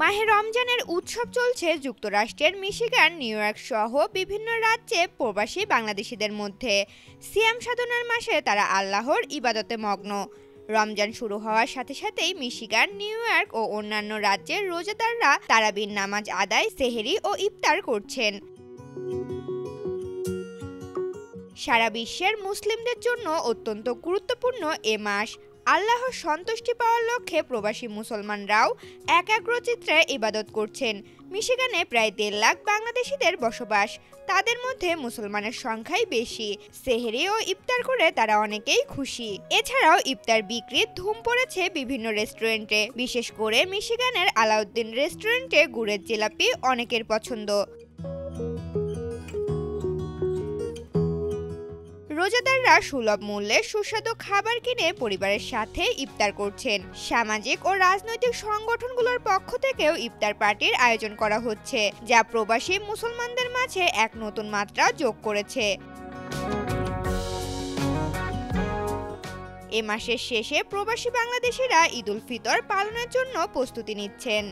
মাহে রমজানের উৎসব চলছে যুক্তরাষ্ট্রের মিশিগান, নিউ ইয়র্ক সহ বিভিন্ন রাজ্যে প্রবাসী বাংলাদেশিদের মধ্যে। সিয়াম সাধনার মাসে তারা আল্লাহর ইবাদতে মগ্ন। রমজান শুরু হওয়ার সাথে সাথেই মিশিগান, নিউ ইয়র্ক ও অন্যান্য রাজ্যের রোজাদাররা তারাবির নামাজ আদায়, সেহরি ও ইফতার করছেন। সারা বিশ্বের মুসলিমদের জন্য অত্যন্ত গুরুত্বপূর্ণ এ মাস। আল্লাহর সন্তুষ্টি পাওয়ার লক্ষ্যে প্রবাসী মুসলমানরাও একাগ্রচিত্তে ইবাদত করছেন। মিশিগানে প্রায় 1.5 লাখ বাংলাদেশিদের বসবাস। তাদের মধ্যে মুসলমানের সংখ্যাই বেশি। সেহরি ও ইফতার করে তারা অনেকেই খুশি। এছাড়াও ইফতার বিক্রির ধুম পড়েছে বিভিন্ন রেস্টুরেন্টে। বিশেষ করে মিশিগানের আলাউদ্দিন রেস্টুরেন্টে গুড়ের জিলাপি অনেকের পছন্দ। রোজাদাররা সুলভ মূল্যে সুস্বাদু খাবার কিনে পরিবারের সাথে ইফতার করছেন। সামাজিক ও রাজনৈতিক সংগঠনগুলোর পক্ষ থেকেও ইফতার পার্টির আয়োজন করা হচ্ছে, যা প্রবাসী মুসলমানদের মাঝে এক নতুন মাত্রা যোগ করেছে। এ মাসের শেষে প্রবাসী বাংলাদেশিরা ঈদ উল ফিতর পালনের জন্য প্রস্তুতি নিচ্ছেন।